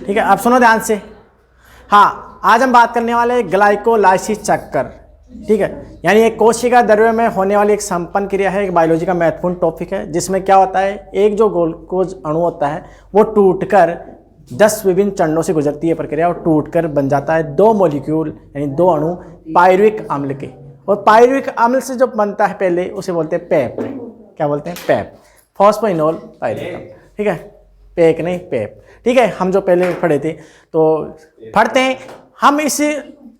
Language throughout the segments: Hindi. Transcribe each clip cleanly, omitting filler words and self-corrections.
ठीक है, अब सुनो ध्यान से। हाँ, आज हम बात करने वाले ग्लाइकोलाइसिस चक्कर। ठीक है, यानी एक कोशिका द्रव्य में होने वाली एक संपन्न क्रिया है, एक बायोलॉजी का महत्वपूर्ण टॉपिक है, जिसमें क्या होता है, एक जो ग्लूकोज अणु होता है वो टूटकर 10 विभिन्न चरणों से गुजरती है प्रक्रिया और टूटकर बन जाता है 2 मॉलिक्यूल यानी 2 अणु पायरुविक अम्ल के। और पायरुविक अम्ल से जो बनता है पहले उसे बोलते हैं पैप। क्या बोलते हैं? पैप, फॉस्फोइनोल पायरुविक अम्ल। ठीक है, पैक नहीं पैप। ठीक है, हम जो पहले पढ़े थे तो पढ़ते हैं हम इस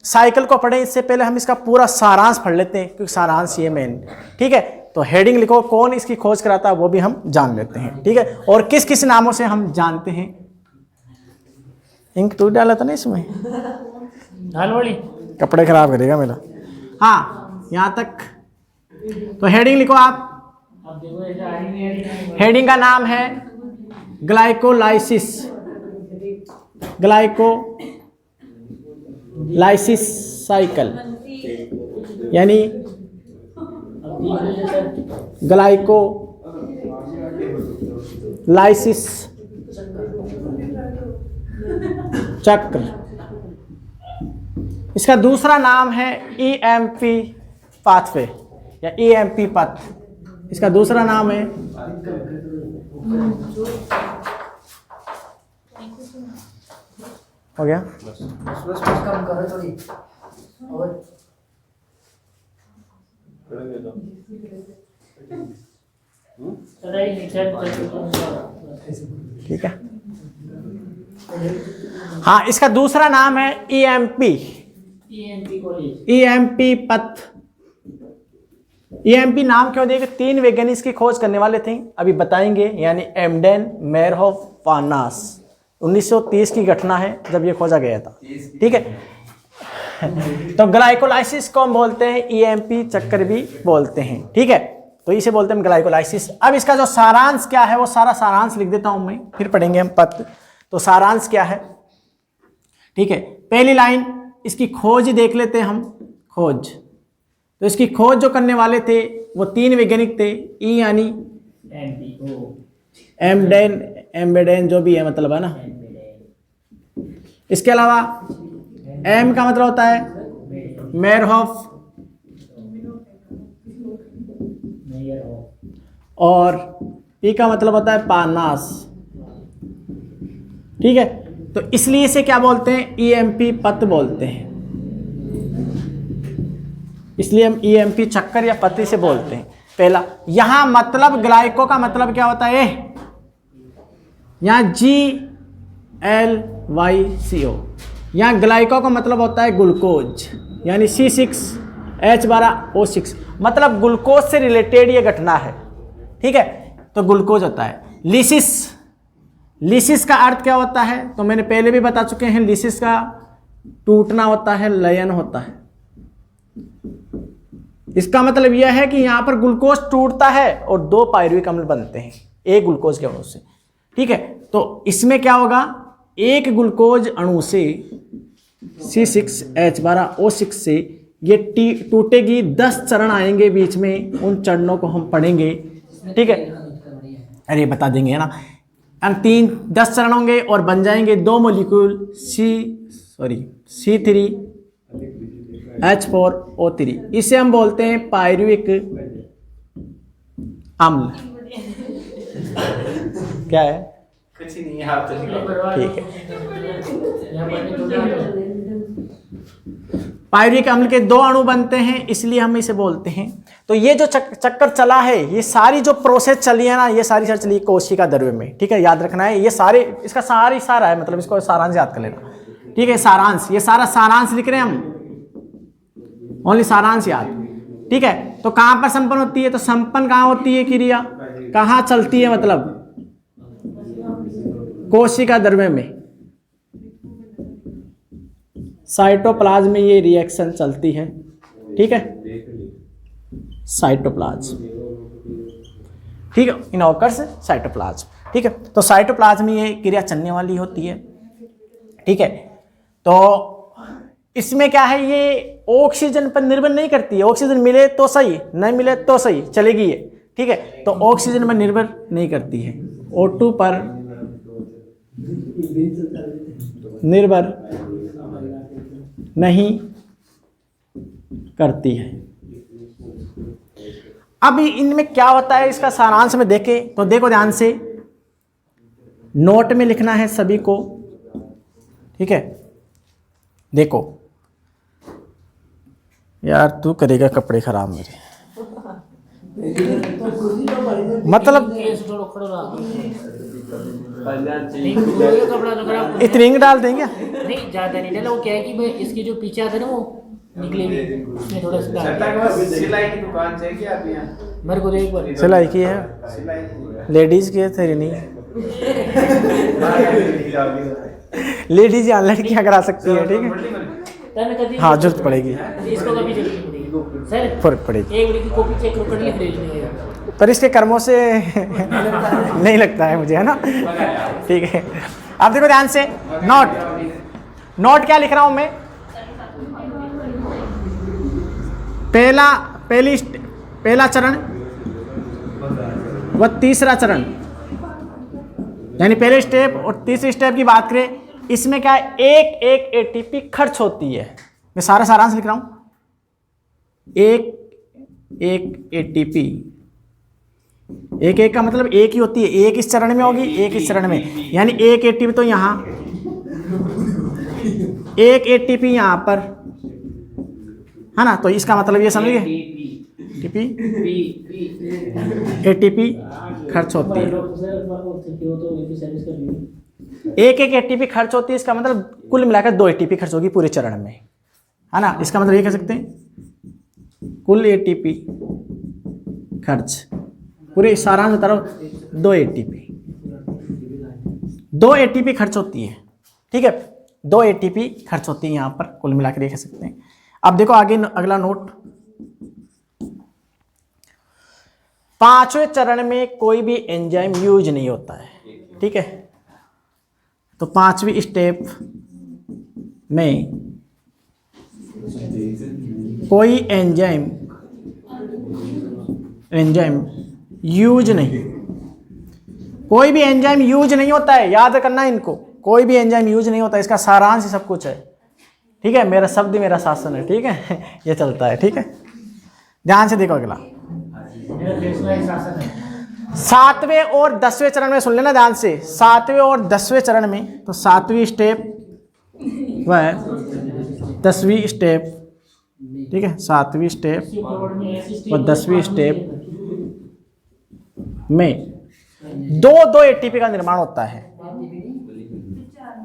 साइकिल को पढ़ें, इससे पहले हम इसका पूरा सारांश पढ़ लेते हैं, क्योंकि सारांश ये मेन। ठीक है, तो हेडिंग लिखो, कौन इसकी खोज कराता है वो भी हम जान लेते हैं। ठीक है, और किस किस नामों से हम जानते हैं। इंक टूट डाला था ना इसमें, कपड़े खराब करेगा मेरा। हाँ, यहाँ तक तो हेडिंग लिखो आप। हेडिंग का नाम है ग्लाइकोलाइसिस। ग्लाइकोलाइसिस साइकिल यानी ग्लाइकोलाइसिस चक्र। इसका दूसरा नाम है ईएमपी पाथवे या ईएमपी पथ। इसका दूसरा नाम है हो गया। कम करो थोड़ी और ठीक है। हाँ, इसका दूसरा नाम है ईएमपी पथ। ईएमपी नाम क्यों दिया? 3 वैज्ञानिक इसकी खोज करने वाले थे, अभी बताएंगे, यानी एम्डेन, मेयरहोफ, पानास। 1930 की घटना है जब ये खोजा गया था। ठीक है, तो ग्लाइकोलाइसिस को हम बोलते हैं ईएमपी चक्कर भी बोलते हैं। ठीक है, तो इसे बोलते हैं ग्लाइकोलाइसिस। अब इसका जो सारांश क्या है वो सारा सारांश लिख देता हूं मैं, फिर पढ़ेंगे हम पथ। तो सारांश क्या है? ठीक है, पहली लाइन इसकी खोज देख लेते हैं हम। खोज, तो इसकी खोज जो करने वाले थे वो 3 वैज्ञानिक थे। ई यानी एम्बेडेन जो भी है मतलब है ना। इसके अलावा एम का मतलब होता है मेयरहोफ और पी का मतलब होता है पानास। ठीक है, तो इसलिए इसे क्या बोलते हैं? ईएमपी पथ बोलते हैं। इसलिए हम ईएमपी चक्कर या पथ से बोलते हैं। पहला, यहां मतलब ग्लाइको का मतलब क्या होता है? यहां GLYCO, यहां ग्लाइको का मतलब होता है ग्लूकोज, यानी C6H12O6, मतलब ग्लूकोज से रिलेटेड ये घटना है। ठीक है, तो ग्लूकोज होता है। लिसिस का अर्थ क्या होता है? तो मैंने पहले भी बता चुके हैं, लिसिस का टूटना होता है, लयन होता है। इसका मतलब यह है कि यहां पर ग्लूकोज टूटता है और 2 पायरुविक अम्ल बनते हैं एक ग्लूकोज के अणु से। ठीक है, तो इसमें क्या होगा? एक ग्लूकोज अणु से C6H12O6 से ये टूटेगी, 10 चरण आएंगे बीच में, उन चरणों को हम पढ़ेंगे। ठीक है, अरे बता देंगे है ना। 10 चरण होंगे और बन जाएंगे 2 मॉलिक्यूल C3H4O3। इसे हम बोलते हैं पायरुविक अम्ल। क्या है? कुछ नहीं है, आप तो ठीक है। पायरुविक अम्ल के 2 अणु बनते हैं, इसलिए हम इसे बोलते हैं। तो ये जो चक्कर चला है, ये सारी जो प्रोसेस चली है ना, ये सारी चली कोशिका द्रव्य में। ठीक है, याद रखना है, ये सारे इसका सारा है, मतलब इसको सारांश याद कर लेना। ठीक है, सारांश, ये सारा सारांश लिख रहे हैं हम, ओनली सारांश याद। ठीक है, तो कहां पर संपन्न होती है? तो संपन्न कहां होती है क्रिया? कहां चलती है? मतलब कोशिका द्रव्य में, साइटोप्लाज्म में ये रिएक्शन चलती है। ठीक है, साइटोप्लाज्म। ठीक है, इन ऑकर्स साइटोप्लाज्म। ठीक है, तो साइटोप्लाज्म में ये क्रिया चलने वाली होती है। ठीक है, तो इसमें क्या है, ये ऑक्सीजन पर निर्भर नहीं करती है। ऑक्सीजन मिले तो सही, नहीं मिले तो सही, चलेगी ये। ठीक है, तो ऑक्सीजन पर निर्भर नहीं करती है, O2 पर निर्भर नहीं करती है। अब इनमें क्या होता है, इसका सारांश में देखें तो देखो ध्यान से, नोट में लिखना है सभी को, ठीक है। देखो यार तू करेगा कपड़े खराब मेरे, मतलब इतनी इंक डाल देंगे नहीं, ज्यादा नहीं डाला। वो क्या है कि मैं इसकी जो पीछे आता है ना वो निकलेगी, उसमें थोड़ा सा डाल। सिलाई की दुकान चाहिए आप यहाँ? मेरे को तो एक बार सिलाई की है, लेडीज की है, तेरी नहीं। लेडीज या लड़कियां करा सकती है, ठीक है। हाँ जरूरत पड़ेगी, इसको कभी जरूरत नहीं पड़ेगी सर, फर्क पड़ेगी। एक बड़ी की कॉपी चेक कर लिख रही है, पर इसके कर्मों से नहीं लगता है मुझे, है ना, ठीक है। अब देखो ध्यान से, नोट क्या लिख रहा हूं मैं, पहला चरण व तीसरा चरण, यानी पहले स्टेप और तीसरे स्टेप की बात करें, इसमें क्या है, एक एटीपी खर्च होती है। मैं सारा सारांश लिख रहा हूं, एक एटीपी, एक का मतलब एक ही होती है, एक इस चरण में होगी, एक इस चरण में, यानी एक एटीपी तो यहां, एक एटीपी यहां पर, है ना। तो इसका मतलब ये समझ गए, एटीपी खर्च होती है, एक एटीपी खर्च होती है। इसका मतलब कुल मिलाकर 2 एटीपी खर्च होगी पूरे चरण में, है ना। इसका मतलब ये कह सकते हैं कुल एटीपी खर्च, पूरे सारांश बता रहा हूं, 2 एटीपी खर्च होती है, ठीक है। 2 एटीपी खर्च होती है यहां पर, कुल मिलाकर ये कह सकते हैं। अब देखो आगे अगला नोट, 5वें चरण में कोई भी एंजाइम यूज नहीं होता है, ठीक है। तो 5वीं स्टेप में कोई एंजाइम यूज नहीं, कोई भी एंजाइम यूज नहीं होता है, याद करना इनको, कोई भी एंजाइम यूज नहीं होता है। इसका सारांश सब कुछ है, ठीक है। मेरा शब्द मेरा शासन है, ठीक है। ये चलता है, ठीक है। ध्यान से देखो अगला, 7वें और 10वें चरण में सुन लेना ध्यान से, 7वें और 10वें चरण में, तो 7वीं स्टेप व 10वीं स्टेप, ठीक है। 7वीं स्टेप और 10वीं स्टेप में दो एटीपी का निर्माण होता है,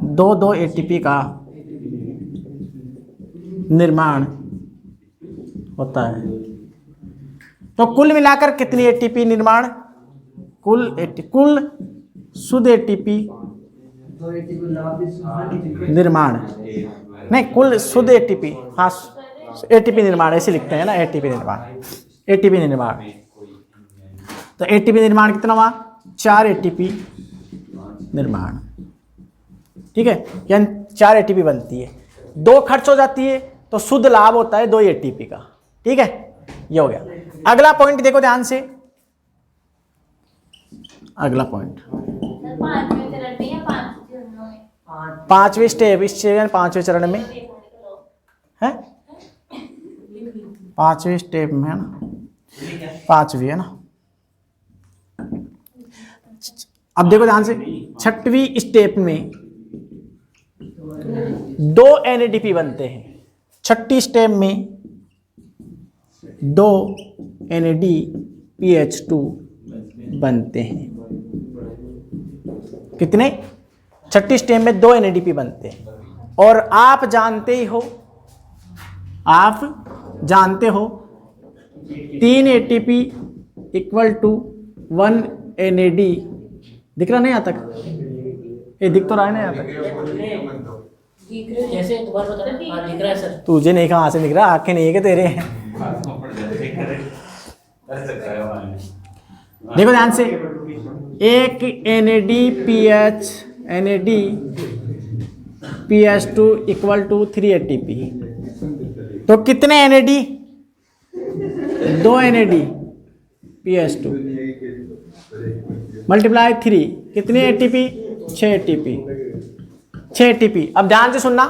दो एटीपी का निर्माण होता है। तो कुल मिलाकर कितनी एटीपी निर्माण, कुल शुद्ध एटीपी निर्माण, नहीं कुल शुद्ध एटीपी, हाँ एटीपी निर्माण ऐसे लिखते हैं ना, एटीपी निर्माण। तो एटीपी निर्माण कितना हुआ, 4 एटीपी निर्माण, ठीक है। यानी 4 एटीपी बनती है, 2 खर्च हो जाती है, तो शुद्ध लाभ होता है 2 एटीपी का, ठीक है। ये हो गया। अगला पॉइंट देखो ध्यान से, अगला पॉइंट 5वें स्टेप, इस 5वें चरण में है, 5वें स्टेप में है ना, 5वीं है ना। अब देखो ध्यान से, 6वीं स्टेप में 2 NADP बनते हैं, 6ठी स्टेप में 2 NADPH2 बनते हैं। कितने, 6ठी स्टेप में 2 NADP बनते हैं। और आप जानते हो 3 ATP इक्वल टू 1 NAD, दिख रहा नहीं यहाँ तक, ये दिख तो रहा है ना यहाँ तक, जैसे दोबारा बता रहे, हाँ दिख रहा है सर। तुझे नहीं, कहाँ से दिख रहा, आंखें नहीं है क्या तेरे। देखो ध्यान से, एक NADPH2 इक्वल टू 3 ATP, तो कितने NAD, 2 NADPH2 मल्टीप्लाई 3, कितने ATP, 6 ATP, 6 एटीपी। अब ध्यान से सुनना,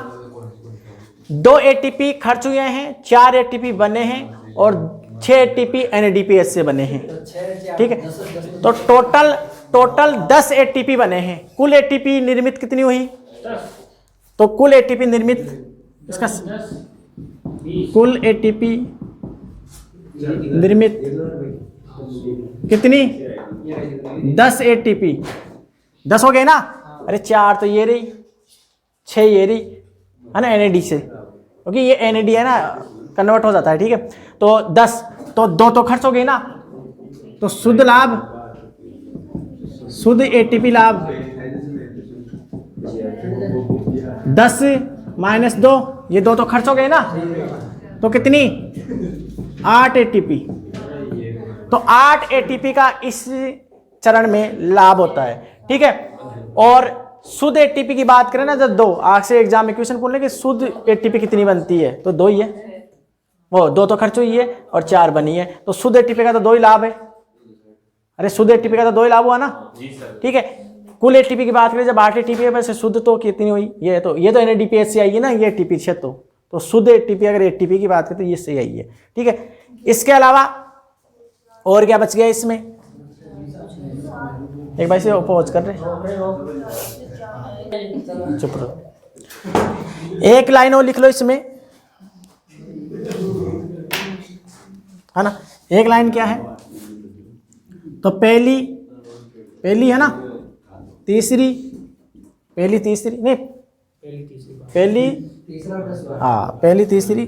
2 एटीपी खर्च हुए हैं, 4 एटीपी बने हैं और 6 एटीपी एनएडीपीएस से बने हैं। ठीक है, तो टोटल 10 एटीपी बने हैं। कुल एटीपी निर्मित कितनी हुई? तो कुल एटीपी निर्मित, इसका कुल एटीपी निर्मित कितनी? 10 एटीपी। 10 हो गए ना? अरे 4 तो ये रही, 6 ये रही, है ना, एनएडी से, क्योंकि ये एनएडी है ना, कन्वर्ट हो जाता है। ठीक है, तो 10, तो 2 तो खर्च हो गई ना, तो शुद्ध लाभ, शुद्ध एटीपी लाभ 10 माइनस 2, ये 2 तो खर्च हो गए ना, तो कितनी? 8 एटीपी। तो 8 एटीपी का इस चरण में लाभ होता है। ठीक है, और शुद्ध एटीपी की बात करें ना, जब 2, आग से एग्जाम में क्वेश्चन पूछ ले कि शुद्ध एटीपी कितनी बनती है, तो 2 ही है। वो 2 तो खर्च हुई है और 4 बनी है, तो शुद्ध एटीपी का तो 2 ही लाभ है। अरे शुद्ध एटीपी का तो 2 ही लाभ हुआ ना। ठीक है, कुल एटीपी की बात करें जब 8 एटीपी है, वैसे शुद्ध तो कितनी हुई? ये तो एनएडीपीएस से आई है ना, ये एटीपी से, तो शुद्ध एटीपी, अगर एटीपी की बात करें तो ये से आई है। ठीक है, इसके अलावा और क्या बच गया इसमें? एक भाई से पहुंच कर रहे, चुप रहो। एक लाइन और लिख लो इसमें, है ना। एक लाइन क्या है? तो पहली है ना, तीसरी, पहली तीसरी नहीं, पहली, हाँ पहली तीसरी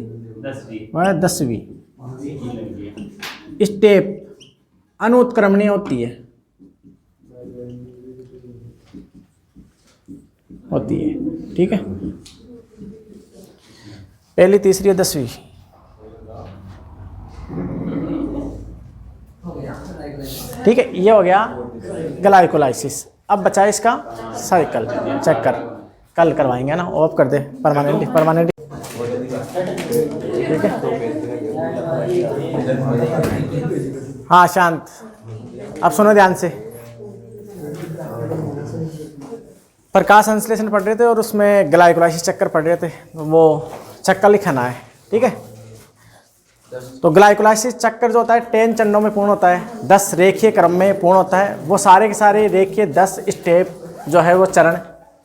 10वीं स्टेप अनुत्क्रमणीय होती है, ठीक है, पहली तीसरी 10वीं। ठीक है, ये हो गया ग्लाइकोलाइसिस। अब बचा इसका साइकिल चक्कर, कल करवाएंगे ना, ऑफ कर दे परमानेंटली। ठीक है, हाँ शांत। अब सुनो ध्यान से, प्रकाश संश्लेषण पढ़ रहे थे और उसमें ग्लाइकोलाइसिस चक्कर पढ़ रहे थे, वो चक्कर लिखना है। ठीक है, तो ग्लाइकोलाइसिस चक्कर जो होता है 10 चरणों में पूर्ण होता है, 10 रेखीय क्रम में पूर्ण होता है। वो सारे के सारे रेखीय 10 स्टेप जो है वो चरण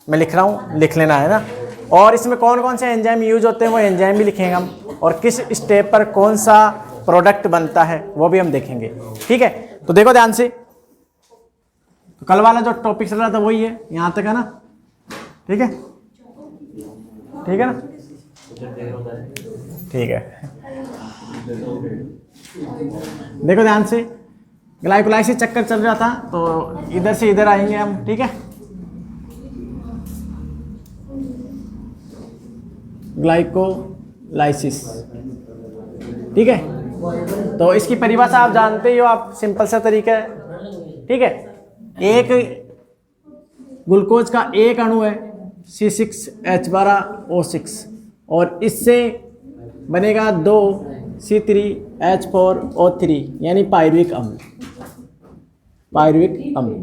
मैं लिख रहा हूँ, लिख लेना है ना। और इसमें कौन कौन से एंजाइम यूज होते हैं वो एंजाइम भी लिखेंगे हम, और किस स्टेप पर कौन सा प्रोडक्ट बनता है वो भी हम देखेंगे। ठीक है, तो देखो ध्यान से, तो कल वाला जो टॉपिक चल रहा था वही है, यहाँ तक है ना। ठीक है, ठीक है ना, ठीक है। देखो ध्यान से, ग्लाइकोलाइसिस चक्कर चल रहा था, तो इधर से इधर आएंगे हम। ठीक है, ग्लाइकोलाइसिस। ठीक है, तो इसकी परिभाषा आप जानते ही हो, आप सिंपल सा तरीका है। ठीक है, एक ग्लूकोज का एक अणु है C6H12O6, और इससे बनेगा 2 C3H4O3, यानी पायरुविक अम्ल, पायरुविक अम्ल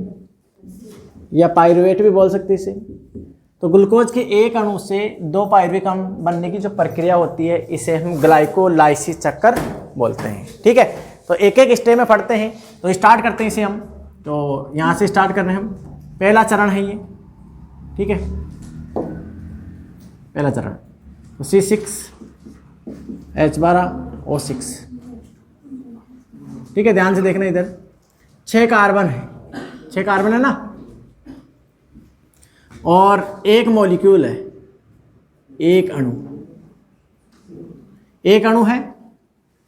या पायरुवेट भी बोल सकते इसे। तो ग्लूकोज के एक अणु से 2 पायरुविक अम्ल बनने की जो प्रक्रिया होती है, इसे हम ग्लाइकोलाइसिस चक्कर बोलते हैं। ठीक है, तो एक एक स्टेप में पढ़ते हैं, तो स्टार्ट करते हैं इसे हम। तो यहाँ से स्टार्ट कर रहे हैं हम, पहला चरण है ये। ठीक है, पहला चरण तो C6H12O6। ठीक है, ध्यान से देखना, इधर 6 कार्बन है, 6 कार्बन है ना, और एक मॉलिक्यूल है, एक अणु है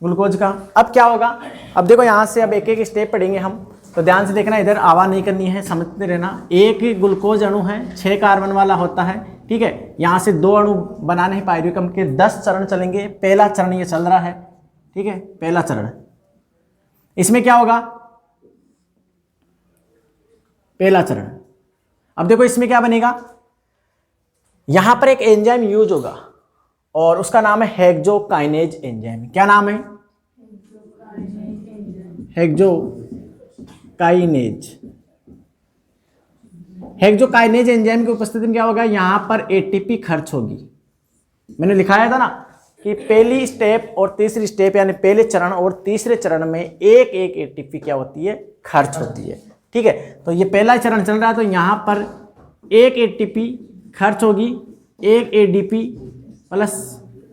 ग्लूकोज का। अब क्या होगा? अब देखो यहाँ से अब एक एक स्टेप पढ़ेंगे हम, तो ध्यान से देखना, इधर आवाज़ नहीं करनी है, समझते रहना। एक ग्लूकोज अणु है, 6 कार्बन वाला होता है। ठीक है, यहाँ से 2 अणु बनाने हैं पायरुविक अम्ल के, 10 चरण चलेंगे। पहला चरण ये चल रहा है। ठीक है, पहला चरण, इसमें क्या होगा? पहला चरण, अब देखो इसमें क्या बनेगा, यहां पर एक एंजाइम यूज होगा और उसका नाम है हेक्सोकाइनेज एंजाइम। क्या नाम है? हेक्सोकाइनेज। हेक्सोकाइनेज एंजाइम की उपस्थिति में क्या होगा, यहाँ पर एटीपी खर्च होगी। मैंने लिखाया था ना कि पहली स्टेप और तीसरी स्टेप यानी पहले चरण और तीसरे चरण में एक एक एटीपी क्या होती है, खर्च होती है। ठीक है, तो ये पहला चरण चल रहा है, तो यहाँ पर एक एटीपी खर्च होगी, एक एडीपी प्लस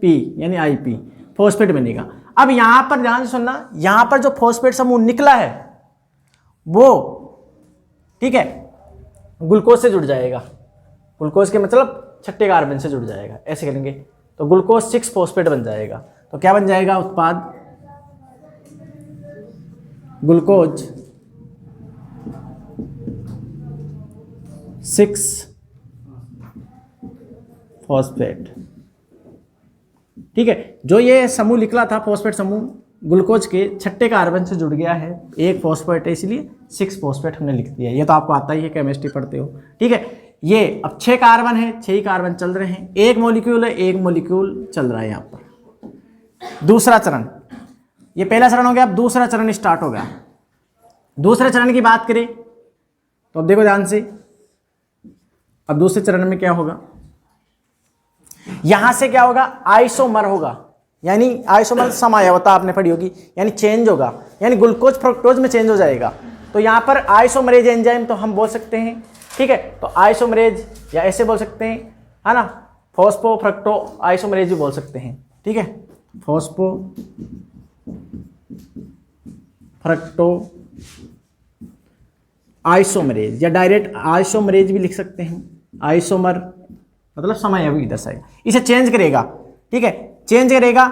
पी यानी आईपी, फॉस्फेट बनेगा। अब यहाँ पर ध्यान से सुनना, यहाँ पर जो फॉस्फेट समूह निकला है वो, ठीक है, ग्लूकोज से जुड़ जाएगा। ग्लूकोज के मतलब छठे कार्बन से जुड़ जाएगा, ऐसे करेंगे तो ग्लूकोज 6 फॉस्फेट बन जाएगा। तो क्या बन जाएगा उत्पाद, ग्लूकोज 6 फॉस्फेट। ठीक है, जो ये समूह निकला था फॉस्फेट समूह ग्लूकोज के छठे कार्बन से जुड़ गया है, एक फॉस्फेट है इसलिए 6 फॉस्फेट हमने लिख दिया। ये तो आपको आता ही है, केमिस्ट्री पढ़ते हो। ठीक है, ये अब 6 कार्बन है, 6 ही कार्बन चल रहे हैं, एक मॉलिक्यूल है, एक मॉलिक्यूल चल रहा है यहाँ पर। दूसरा चरण, ये पहला चरण हो गया, अब दूसरा चरण स्टार्ट हो गया। दूसरे चरण की बात करें तो अब देखो ध्यान से, अब दूसरे चरण में क्या होगा, यहां से क्या होगा, आइसोमर होगा, यानी आइसोमर समायवता आपने पढ़ी होगी, यानी चेंज होगा, यानी ग्लूकोज फ्रक्टोज में चेंज हो जाएगा। तो यहां पर आइसोमरेज एंजाइम तो हम बोल सकते हैं। ठीक है, तो आइसोमरेज या ऐसे बोल सकते हैं, है ना, फॉस्फो फ्रक्टो आइसोमरेज भी बोल सकते हैं। ठीक है, फॉस्फो फ्रक्टो आइसोमरेज या डायरेक्ट आइसोमरेज भी लिख सकते हैं। आइसोमर मतलब समायवी दर्शाएगा, इसे चेंज करेगा। ठीक है, चेंज करेगा,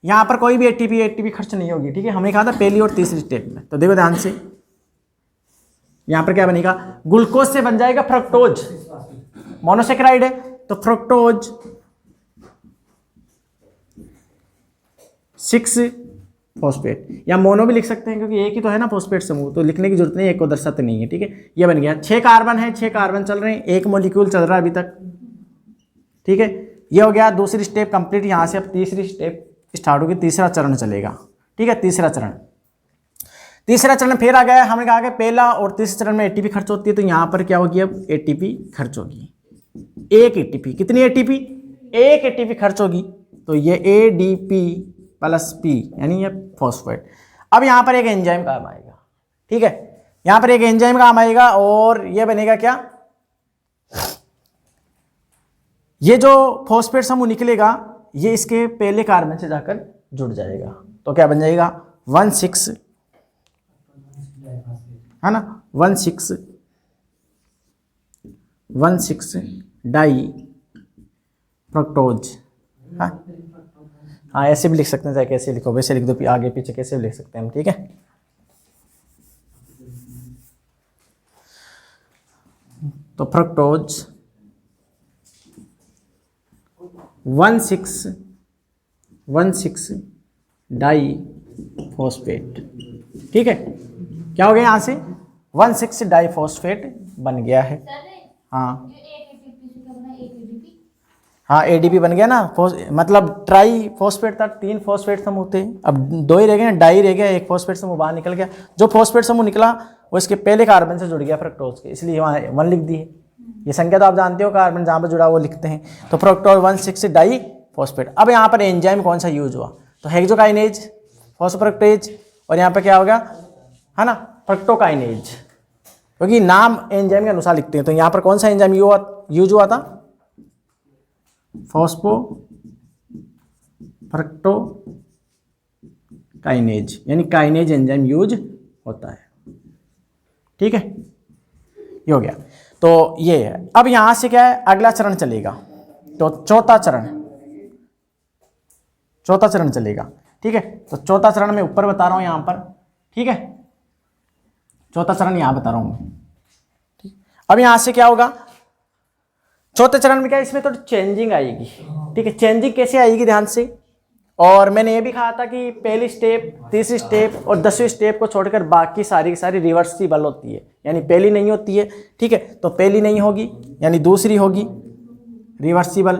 यहां पर कोई भी एटीपी खर्च नहीं होगी। ठीक है, हमने कहा था पहली और तीसरी स्टेप में। तो देखो ध्यान से, यहां पर क्या बनेगा, ग्लूकोज से बन जाएगा फ्रक्टोज, मोनोसेक्राइड है तो फ्रक्टोज 6 फॉस्फेट, या मोनो भी लिख सकते हैं क्योंकि एक ही तो है ना फॉस्फेट समूह, तो लिखने की जरूरत नहीं, एक को दर्शाते नहीं है। ठीक है, ये बन गया। 6 कार्बन है, 6 कार्बन चल रहे हैं, एक मॉलिक्यूल चल रहा है अभी तक। ठीक है, ये हो गया दूसरी स्टेप कंप्लीट। यहाँ से अब तीसरी स्टेप स्टार्ट होगी, तीसरा चरण चलेगा। ठीक है, तीसरा चरण फिर आ गया। हमने कहा कि पहला और तीसरे चरण में एटीपी खर्च होती है, तो यहाँ पर क्या होगी, अब एटीपी खर्च होगी, एक एटीपी। कितनी एटीपी, एक एटीपी खर्च होगी, तो ये एडीपी प्लस पी यानी ये फॉस्फेट। अब यहाँ पर एक एंजाइम काम आएगा। ठीक है, यहाँ पर एक एंजाइम काम आएगा और ये बनेगा क्या, ये जो फॉस्फेट समूह निकलेगा ये इसके पहले कार्बन से जाकर जुड़ जाएगा। तो क्या बन जाएगा, 16, है ना, 16 डाई फ्रक्टोज। हाँ, ऐसे भी लिख सकते हैं, चाहे कैसे लिखो, वैसे लिख दो, आगे पीछे कैसे भी लिख सकते हैं हम। ठीक है, तो फ्रक्टोज 16 डाई फॉस्फेट। ठीक है, क्या हो गया, यहाँ से 16 डाई फॉस्फेट बन गया है। हाँ हाँ, एडीपी बन गया ना, मतलब ट्राई फॉस्फेट था, 3 फॉस्फेट समूह थे, अब 2 ही रह गए, डाई रह गया, एक फॉस्फेट समूह बाहर निकल गया। जो फॉस्फेट समूह निकला वो इसके पहले कार्बन से जुड़ गया फ्रक्टोज के, इसलिए वहाँ 1 लिख दी है। ये संख्या तो आप जानते हो, कार्बन जहाँ पर जुड़ा वो लिखते हैं। तो फ्रक्टोज 16 डाई फॉस्फेट। अब यहाँ पर एंजाइम कौन सा यूज हुआ, तो हेक्सोकाइनेज, फॉस्फोफ्रक्टेज, और यहाँ पर क्या हो गया, है ना, फ्रक्टोकाइनेज, क्योंकि नाम एंजाइम के अनुसार लिखते हैं। तो यहाँ पर कौन सा एंजाइम यूज हुआ था, फॉस्फोफ्रक्टोकाइनेज, यानी काइनेज एंजाइम यूज होता है। ठीक है, ये हो गया। तो ये है। अब यहां से क्या है, अगला चरण चलेगा, तो चौथा चरण चलेगा। ठीक है, तो चौथा चरण मैं ऊपर बता रहा हूं यहां पर। ठीक है, चौथा चरण यहां बता रहा हूं मैं। ठीक, अब यहां से क्या होगा, चौथे चरण में क्या, इसमें थोड़ी चेंजिंग आएगी। ठीक है, चेंजिंग कैसे आएगी, ध्यान से। और मैंने ये भी कहा था कि पहली स्टेप, तीसरी स्टेप और 10वीं स्टेप को छोड़कर बाकी सारी की सारी रिवर्सिबल होती है, यानी पहली नहीं होती है। ठीक है, तो पहली नहीं होगी यानी दूसरी होगी रिवर्सिबल।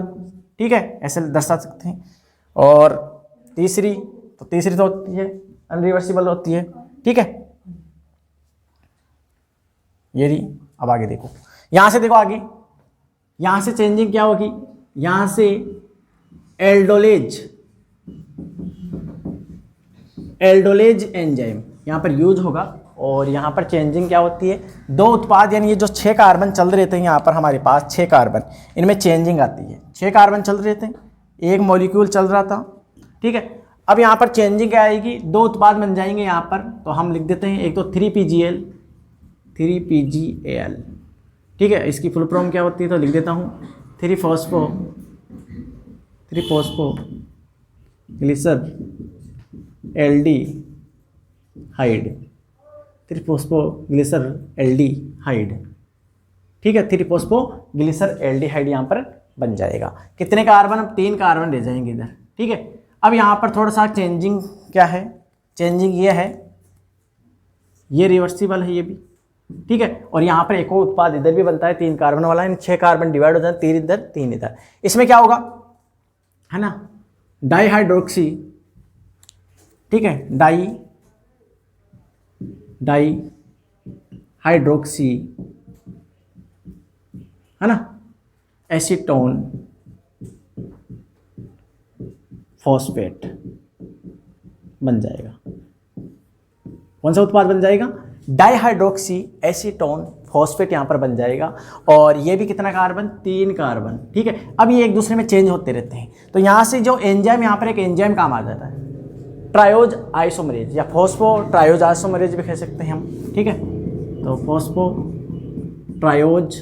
ठीक है, ऐसे दर्शा सकते हैं। और तीसरी तो होती है अनरिवर्सिबल होती है। ठीक है, ये रही। अब आगे देखो, यहाँ से देखो आगे, यहाँ से चेंजिंग क्या होगी, यहाँ से एल्डोलेज एंजाइम यहाँ पर यूज होगा और यहाँ पर चेंजिंग क्या होती है, दो उत्पाद यानी ये जो 6 कार्बन चल रहे थे यहाँ पर हमारे पास 6 कार्बन, इनमें चेंजिंग आती है। 6 कार्बन चल रहे थे, एक मॉलिक्यूल चल रहा था, ठीक है। अब यहाँ पर चेंजिंग क्या आएगी, 2 उत्पाद बन जाएंगे यहाँ पर, तो हम लिख देते हैं एक तो 3PGL, ठीक है। इसकी फुल फॉर्म क्या होती है तो लिख देता हूँ 3-फॉस्फो ग्लिसर एल्डिहाइड, 3-फॉस्फो ग्लिसर एल्डिहाइड, ठीक है। 3-फॉस्फो ग्लिसर एल्डिहाइड यहाँ पर बन जाएगा। कितने कार्बन, अब 3 कार्बन रह जाएंगे इधर, ठीक है। अब यहाँ पर थोड़ा सा चेंजिंग क्या है, चेंजिंग ये है, ये रिवर्सिबल है ये भी, ठीक है। और यहाँ पर एक और उत्पाद इधर भी बनता है 3 कार्बन वाला, इन 6 कार्बन डिवाइड हो जाए, 3 इधर 3 इधर। इसमें क्या होगा, है ना, डाईहाइड्रोक्सी, ठीक है, डाईहाइड्रोक्सी, है ना, एसीटोन फॉस्फेट बन जाएगा। कौन सा उत्पाद बन जाएगा, डाईहाइड्रोक्सी एसीटोन फॉस्फेट यहाँ पर बन जाएगा। और ये भी कितना कार्बन, 3 कार्बन, ठीक है। अब ये एक दूसरे में चेंज होते रहते हैं, तो यहाँ से जो एंजाइम, यहाँ पर एक एंजाइम काम आ जाता है, ट्रायोज आइसोमरेज या फॉस्फो ट्रायोज आइसोमरेज भी कह सकते हैं हम, ठीक है। तो फॉस्फो ट्रायोज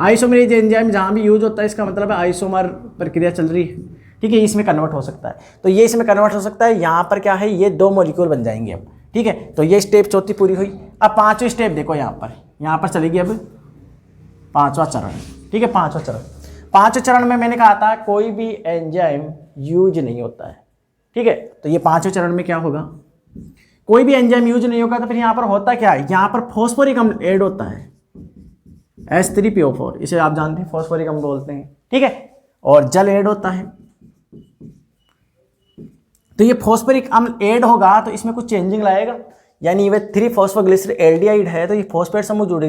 आइसोमरेज एंजाइम जहाँ भी यूज होता है, इसका मतलब है आइसोमर प्रक्रिया चल रही है, ठीक है। इसमें कन्वर्ट हो सकता है, तो ये इसमें कन्वर्ट हो सकता है। यहाँ पर क्या है, ये 2 मॉलिक्यूल बन जाएंगे अब, ठीक है। तो ये स्टेप चौथी पूरी हुई। अब 5वीं स्टेप देखो, यहाँ पर चलेगी अब 5वां चरण, ठीक है। 5वां चरण, 5वें चरण में मैंने कहा था कोई भी एंजाइम यूज नहीं होता है, ठीक है। तो ये 5वें चरण में क्या होगा, कोई भी एंजाइम यूज नहीं होगा, तो फिर यहाँ पर होता क्या है, यहाँ पर फॉस्फोरिक अम्ल ऐड होता है, H3PO4, इसे आप जानते हैं फॉस्फोरिक अम्ल बोलते हैं, ठीक है। और जल ऐड होता है, तो ये फॉस्फोरिक अम्ल ऐड होगा तो इसमें कुछ चेंजिंग लाएगा, यानी वे 3-फॉस्फोग्लिसर एल्डिहाइड है, तो ये फॉस्फेट समूह जुड़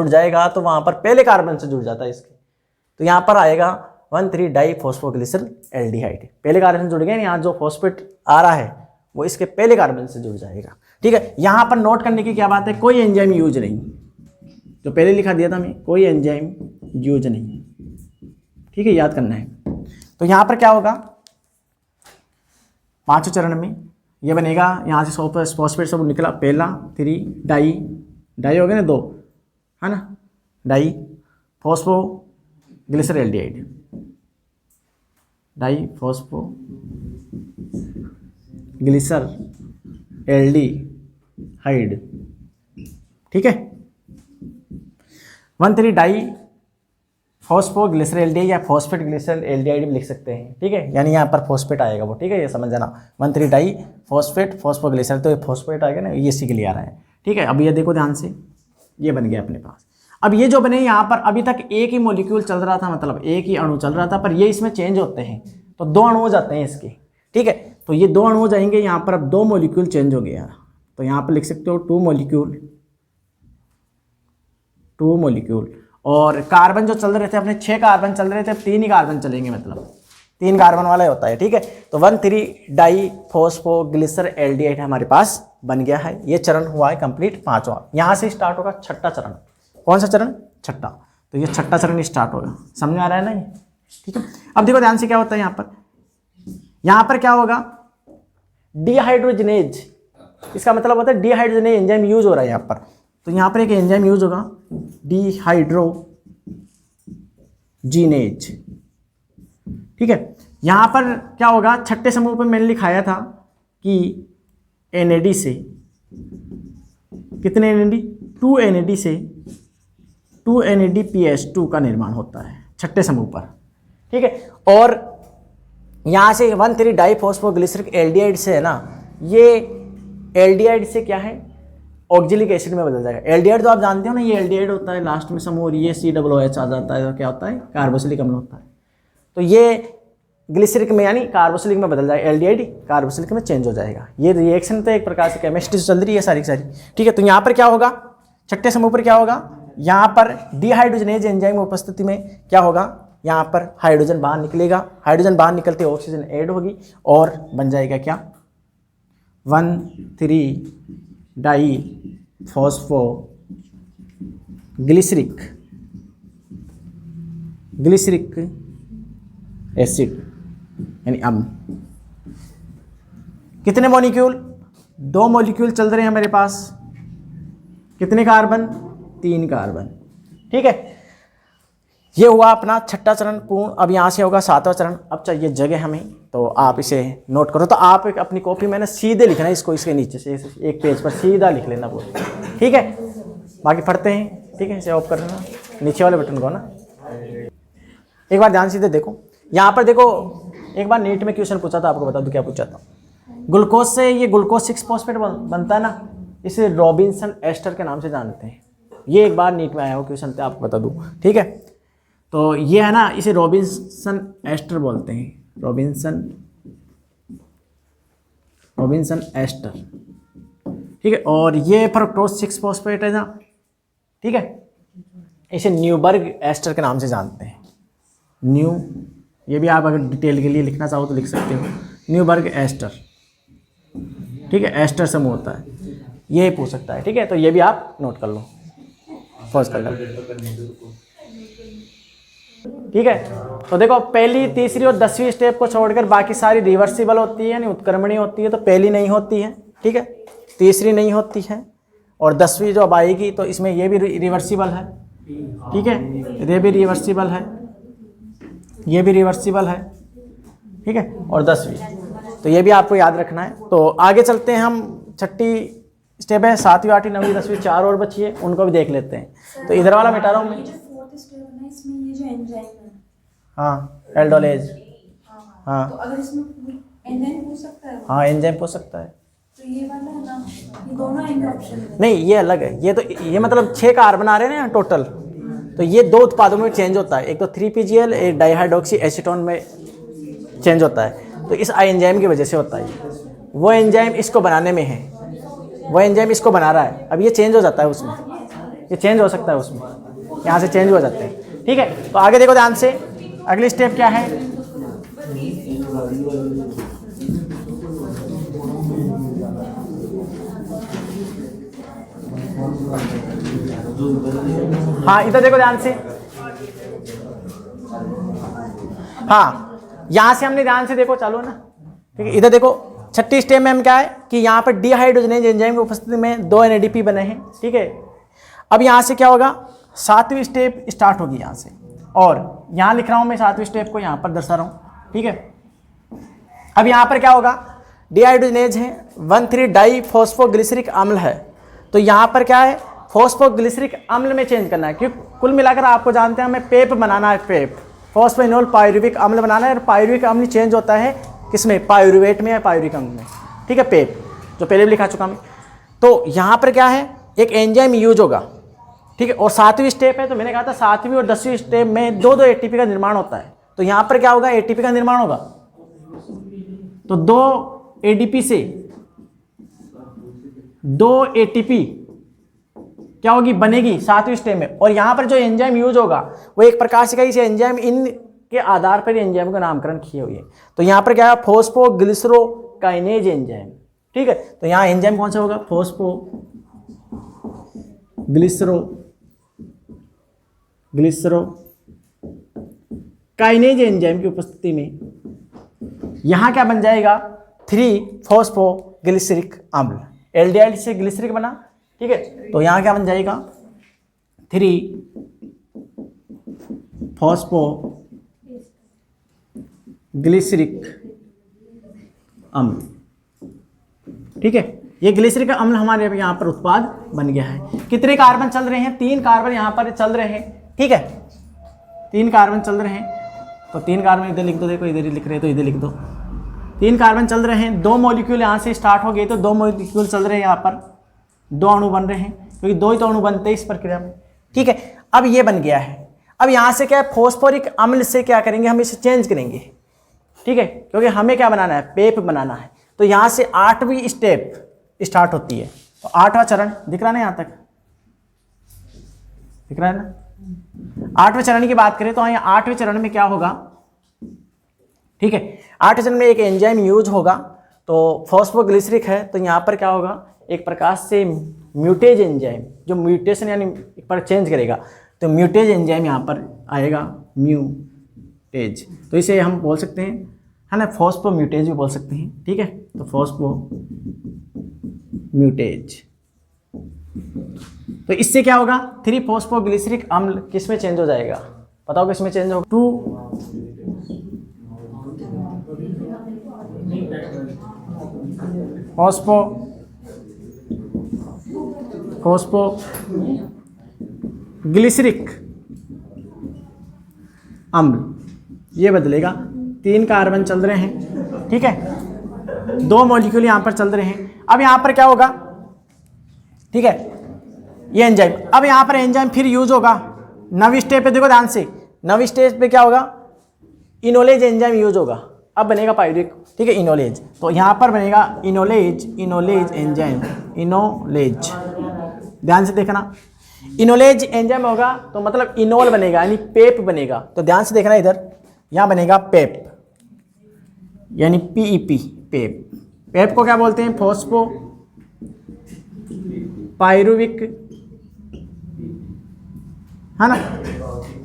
जाएगा, तो वहाँ पर पहले कार्बन से जुड़ जाता है इसके, तो यहाँ पर आएगा 1,3-डाईफॉस्फोग्लिसर एल्डिहाइड, पहले कार्बन से जुड़ गए। यहाँ जो फॉस्फेट आ रहा है वो इसके पहले कार्बन से जुड़ जाएगा, ठीक है। यहाँ पर नोट करने की क्या बात है, कोई एंजाइम यूज नहीं, जो पहले लिखा दिया था मैं, कोई एंजाइम यूज नहीं, ठीक है, याद करना है। तो यहाँ पर क्या होगा, 5वें चरण में ये बनेगा, यहाँ से फॉस्फेट सब निकला, पहला 3 डाई हो गए ना 2, है ना, diphosphoglyceraldehyde, diphosphoglyceraldehyde, ठीक है। 1,3 डाई फॉस्फो ग्लिसर एल्डिहाइड या फॉस्फेट ग्लिसर एल्डिहाइड भी लिख सकते हैं, ठीक है। यानी यहाँ पर फॉस्फेट आएगा वो, ठीक है, ये समझ जाना। 1,3 डाई फॉस्फेट फॉस्फोग्लिसर, तो ये फॉस्फेट आएगा ना, ये इसी के लिए आ रहा है, ठीक है। अब ये देखो ध्यान से, ये बन गया अपने पास। अब ये जो बने, यहाँ पर अभी तक एक ही मॉलिक्यूल चल रहा था, मतलब एक ही अणु चल रहा था, पर ये इसमें चेंज होते हैं, तो 2 अणु हो जाते हैं इसके, ठीक है। तो ये 2 अणु हो जाएंगे, यहाँ पर अब 2 मॉलिक्यूल चेंज हो गया, तो यहाँ पर लिख सकते हो 2 मॉलिक्यूल। और कार्बन जो चल रहे थे अपने 6 कार्बन चल रहे थे, अब 3 ही कार्बन चलेंगे, मतलब 3 कार्बन वाला होता है, ठीक है। तो 1,3 डाईफॉस्फोग्लिसर एल्डिहाइड हमारे पास बन गया है। ये चरण हुआ है कंप्लीट, 5वां। यहाँ से स्टार्ट होगा 6ठा चरण। कौन सा चरण, 6ठा। तो ये 6ठा चरण स्टार्ट होगा, समझ में आ रहा है ना ये, ठीक है। अब देखो ध्यान से क्या होता है, यहाँ पर क्या होगा, डिहाइड्रोजनेज, इसका मतलब होता है डिहाइड्रोजनेज एंजाइम यूज हो रहा है यहाँ पर। तो यहाँ पर एक एंजाइम यूज होगा, डिहाइड्रोजिनेज, ठीक है। यहाँ पर क्या होगा, 6ठे समूह पर मैंने लिखाया था कि NAD से कितने NAD, 2 NAD से 2 NADPH2 का निर्माण होता है 6ठे समूह पर, ठीक है। और यहाँ से 1,3 डाईफॉस्फोग्लिसरिक एल्डिहाइड से है ना, ये एल्डिहाइड से क्या है, ऑक्जेलिक एसिड में बदल जाएगा। एल्डिहाइड तो आप जानते हो ना, ये एल्डिहाइड होता है लास्ट में समूह, और ये COOH आ जाता है, तो क्या होता है, कार्बोक्सिलिक अम्ल होता है। तो ये ग्लिसरिक में यानी कार्बोक्सिलिक में बदल जाएगा, एल्डिहाइड कार्बोक्सिलिक में चेंज हो जाएगा। ये रिएक्शन तो एक प्रकार से केमिस्ट्री से चल रही है सारी की सारी, ठीक है। तो यहाँ पर क्या होगा, छठे समूह पर क्या होगा, यहाँ पर डिहाइड्रोजनेज एंजाइम की उपस्थिति में क्या होगा, यहाँ पर हाइड्रोजन बाहर निकलेगा, हाइड्रोजन बाहर निकलते ऑक्सीजन ऐड होगी और बन जाएगा क्या, 1,3-डाई-फॉस्फो ग्लिसरिक एसिड यानी अम्ल। कितने मॉलिक्यूल, 2 मॉलिक्यूल चल रहे हैं मेरे पास, कितने कार्बन, 3 कार्बन, ठीक है। ये हुआ अपना छठा चरण पूर्ण। अब यहाँ से होगा 7वां चरण। अब चाहिए जगह हमें, तो आप इसे नोट करो। तो आप एक अपनी कॉपी में ना सीधे लिखना है इसको, इसके नीचे से एक पेज पर सीधा लिख लेना वो, ठीक है। बाकी पढ़ते हैं, ठीक है। इसे ऑफ कर लेना नीचे वाले बटन को ना। एक बार ध्यान सीधे देखो, यहाँ पर देखो, एक बार नीट में क्वेश्चन पूछा था, आपको बता दूं क्या पूछा था। ग्लूकोज से ये ग्लूकोज 6 फॉस्फेट बनता है ना, इसे रॉबिन्सन एस्टर के नाम से जानते हैं। ये एक बार नीट में आया हो क्वेश्चन थे, आपको बता दूं, ठीक है। तो ये है ना, इसे रॉबिन्सन एस्टर बोलते हैं, रॉबिन्सन एस्टर, ठीक है। और ये फ्रक्टोज 6 फॉस्फेट है ना, ठीक है। इसे न्यूबर्ग एस्टर के नाम से जानते हैं। ये भी आप अगर डिटेल के लिए लिखना चाहो तो लिख सकते हो, न्यूबर्ग एस्टर, ठीक है। एस्टर समूह होता है, ये पूछ सकता है, ठीक है। तो ये भी आप नोट कर लो, पॉज कर लो, ठीक है। तो देखो, पहली, तीसरी और 10वीं स्टेप को छोड़कर बाकी सारी रिवर्सिबल होती है यानी उत्क्रमणीय होती है। तो पहली नहीं होती है, ठीक है, तीसरी नहीं होती है, और 10वीं जो अब आएगी तो इसमें ये भी रिवर्सिबल है, ठीक है। ये भी रिवर्सिबल है, ये भी रिवर्सिबल है, ठीक है। और 10वीं, तो ये भी आपको याद रखना है। तो आगे चलते हैं हम, छठी स्टेप है 7वीं, 8वीं, 9वीं, 10वीं, 4 और बची है, उनको भी देख लेते हैं। तो इधर वाला मिटा रहा हूँ मैं, इसमें ये जो एंजाइम है, हाँ, एल्डोलेज, हाँ, तो अगर इसमें एंजाइम हो सकता है, हाँ, एंजाइम हो सकता है। तो ये वाला है ना, ये दोनों आएंगे ऑप्शन में। नहीं, ये अलग है। ये तो ये मतलब 6 कार्बन आ रहे हैं ना टोटल, तो ये 2 उत्पादों में चेंज होता है, एक तो 3PGL, एक डाइहाइड्रोक्सी एसीटोन में चेंज होता है। तो इस एंजाइम की वजह से होता है। वो एंजाइम इसको बनाने में है, वो एंजाइम इसको बना रहा है, अब ये चेंज हो जाता है उसमें, ये चेंज हो सकता है उसमें, यहाँ से चेंज हो जाते हैं, ठीक है। तो आगे देखो ध्यान से, अगली स्टेप क्या है, हाँ, इधर देखो ध्यान से, हाँ, यहां से हमने ध्यान से देखो, चलो ना, ठीक है। इधर देखो, छठी स्टेप में हम क्या है कि यहाँ पर डिहाइड्रोजनेज एंजाइम की उपस्थिति में 2 NADP बने हैं, ठीक है। अब यहाँ से क्या होगा, 7वीं स्टेप स्टार्ट होगी यहाँ से, और यहाँ लिख रहा हूँ मैं 7वीं स्टेप को, यहाँ पर दर्शा रहा हूँ, ठीक है। अब यहाँ पर क्या होगा, डिहाइड्रोजनेज है, 1,3-डाई-फॉस्फोग्लिसरिक अम्ल है। तो यहाँ पर क्या है, फॉस्फोग्लिसरिक अम्ल में चेंज करना है, क्योंकि कुल मिलाकर आपको जानते हैं हमें पेप बनाना है, पेप, फॉस्फेनोल पायरुविक अम्ल बनाना है। और पायरुविक अम्ल चेंज होता है किसमें, पायरुवेट में या पायरुविक अम्ल में, ठीक है, पेप, जो पहले भी लिखा चुका मैं। तो यहाँ पर क्या है, एक एंजाइम यूज होगा, ठीक है। और 7वीं स्टेप है, तो मैंने कहा था 7वीं और 10वीं स्टेप में 2-2 ATP का निर्माण होता है। तो यहाँ पर क्या होगा, ATP का निर्माण होगा, तो 2 ADP से 2 ATP क्या होगी, बनेगी 7वीं स्टेप में। और यहाँ पर जो एंजाइम यूज होगा वो एक प्रकार से कहीं से एंजाइम इन के आधार पर एंजाइम का नामकरण किए हुए है। तो यहाँ पर क्या है, फॉस्फोग्लिसरोकाइनेज एंजाइम, ठीक है। तो यहाँ एंजाइम कौन सा होगा, फॉस्फोग्लिसरोकाइनेज एंजाइम की उपस्थिति में यहाँ क्या बन जाएगा, 3-फॉस्फोग्लिसरिक अम्ल, एल्डिहाइड से ग्लिसरिक बना, ठीक है। तो यहाँ क्या बन जाएगा, 3-फॉस्फोग्लिसरिक अम्ल, ठीक है। ये ग्लिसरिक अम्ल हमारे यहाँ पर उत्पाद बन गया है। कितने कार्बन चल रहे हैं, 3 कार्बन यहाँ पर चल रहे हैं, ठीक है, 3 कार्बन चल रहे हैं। तो 3 कार्बन इधर लिख दो, देखो इधर ही लिख रहे हैं तो इधर लिख दो, 3 कार्बन चल रहे हैं, 2 मॉलिक्यूल यहाँ से स्टार्ट हो गए, तो 2 मॉलिक्यूल चल रहे हैं, यहाँ पर 2 अणु बन रहे हैं, क्योंकि 2 ही तो अणु बनते हैं इस प्रक्रिया में, ठीक है। अब ये बन गया है। अब यहाँ से क्या है, फॉस्फोरिक अम्ल से क्या करेंगे, हम इसे चेंज करेंगे, ठीक है, क्योंकि हमें क्या बनाना है, पेप बनाना है। तो यहाँ से 8वीं स्टेप स्टार्ट होती है। तो 8वां चरण दिख रहा ना, यहाँ तक दिख रहा है ना। 8वें चरण की बात करें तो यहाँ 8वें चरण में क्या होगा, ठीक है, 8वें चरण में एक एंजाइम यूज होगा। तो फॉस्फोग्लिसरिक है, तो यहाँ पर क्या होगा, एक प्रकार से म्यूटेज एंजाइम, जो म्यूटेशन यानी एक बार चेंज करेगा, तो म्यूटेज एंजाइम यहाँ पर आएगा, म्यूटेज। तो इसे हम बोल सकते हैं, है ना, फॉस्फो म्यूटेज भी बोल सकते हैं, ठीक है। तो फॉस्फो म्यूटेज, तो इससे क्या होगा, 3-फॉस्फोग्लिसरिक अम्ल किस में चेंज हो जाएगा, बताओ किस में चेंज होगा, 2-फॉस्फोग्लिसरिक अम्ल, ये बदलेगा। 3 कार्बन चल रहे हैं, ठीक है, 2 मॉलिक्यूल यहाँ पर चल रहे हैं। अब यहाँ पर क्या होगा, ठीक है, ये एंजाइम, अब यहाँ पर एंजाइम फिर यूज होगा। 9वीं स्टेप पे देखो ध्यान से, 9वीं स्टेप पे क्या होगा, इनोलेज एंजाइम यूज होगा। अब बनेगा पायरुविक, ठीक है, इनोलेज। तो यहाँ पर बनेगा इनोलेज एंजाइम, इनोलेज, ध्यान से देखना, इनोलेज एंजाइम होगा तो मतलब इनोल बनेगा, यानी पेप बनेगा। तो ध्यान से देखना, इधर यहाँ बनेगा पेप, यानी PEP, पेप। पेप को क्या बोलते हैं, फॉस्फो पायरुविक, है ना,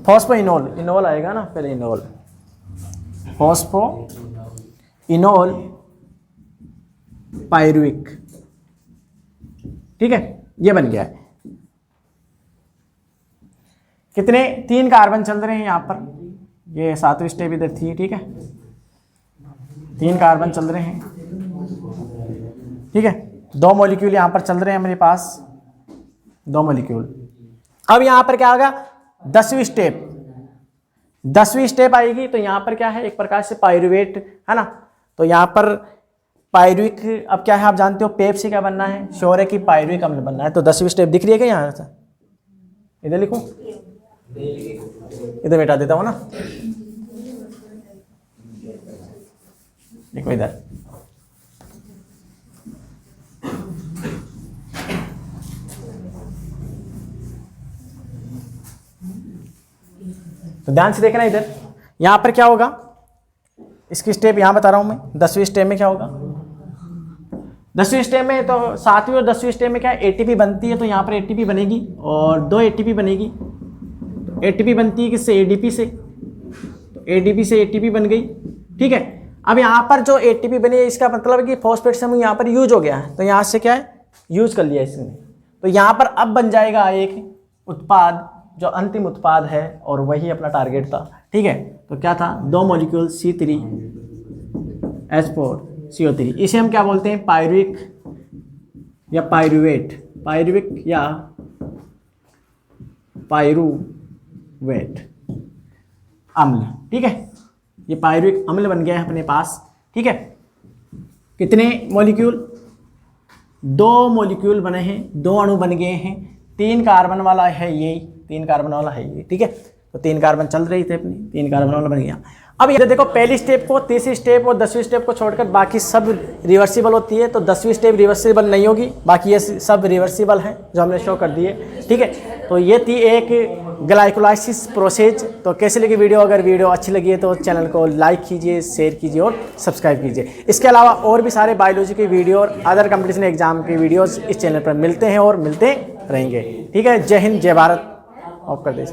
फॉस्फो इनोल, इनोल आएगा ना पहले, इनोल, फॉस्फो इनोल पायरुविक, ठीक है, ये बन गया है। कितने, 3 कार्बन चल रहे हैं यहाँ पर, ये 7वीं स्टेप इधर थी, ठीक है, 3 कार्बन चल रहे हैं, ठीक है, 2 मॉलिक्यूल यहाँ पर चल रहे हैं मेरे पास, 2 मॉलिक्यूल। अब यहाँ पर क्या होगा, 10वीं स्टेप, 10वीं स्टेप आएगी। तो यहाँ पर क्या है, एक प्रकार से पायरुवेट, है ना। तो यहाँ पर पायरुविक, अब क्या है आप जानते हो, पेप से क्या बनना है, श्योर है कि पायरुविक अम्ल बनना है। तो 10वीं स्टेप दिख रही है क्या, यहाँ से इधर लिखूं, इधर बैठा देता हूँ ना, देखो इधर, तो ध्यान से देखना इधर, यहां पर क्या होगा, इसकी स्टेप यहां बता रहा हूं मैं। 10वीं स्टेप में क्या होगा, 10वीं स्टेप में, तो 7वीं और 10वीं स्टेप में क्या है, ATP बनती है। तो यहाँ पर ATP बनेगी और 2 ATP बनेगी। तो ATP बनती है किससे, ADP से, तो ADP से ATP बन गई, ठीक है। अब यहाँ पर जो ATP बनी है, इसका मतलब है कि फॉस्फेट समूह यहाँ पर यूज हो गया है। तो यहाँ से क्या है, यूज कर लिया इसने। तो यहाँ पर अब बन जाएगा एक उत्पाद, जो अंतिम उत्पाद है, और वही अपना टारगेट था, ठीक है। तो क्या था, 2 मॉलिक्यूल C3H4CO3, इसे हम क्या बोलते हैं, पायरुविक या पायरुवेट, पायरुविक या पायरुवेट अम्ल, ठीक है। ये पायरुविक अम्ल बन गया है अपने पास, ठीक है। कितने मॉलिक्यूल, 2 मॉलिक्यूल बने हैं, 2 अणु बन गए हैं। 3 कार्बन वाला है ये, 3 कार्बन वाला है ये, ठीक है। तो 3 कार्बन चल रही थे अपनी, 3 कार्बन वाला बन गया। अब ये देखो, पहली स्टेप को, तीसरी स्टेप और 10वीं स्टेप को छोड़कर बाकी सब रिवर्सिबल होती है। तो 10वीं स्टेप रिवर्सिबल नहीं होगी, बाकी ये सब रिवर्सिबल हैं जो हमने शो कर दिए, ठीक है। तो ये थी एक ग्लाइकोलाइसिस प्रोसेस। तो कैसे लगी वीडियो, अगर वीडियो अच्छी लगी है तो चैनल को लाइक कीजिए, शेयर कीजिए और सब्सक्राइब कीजिए। इसके अलावा और भी सारे बायोलॉजी के वीडियो और अदर कंपटीशन एग्जाम के वीडियोस इस चैनल पर मिलते हैं और मिलते रहेंगे, ठीक है। जय हिंद, जय भारत। ऑफ कर दे।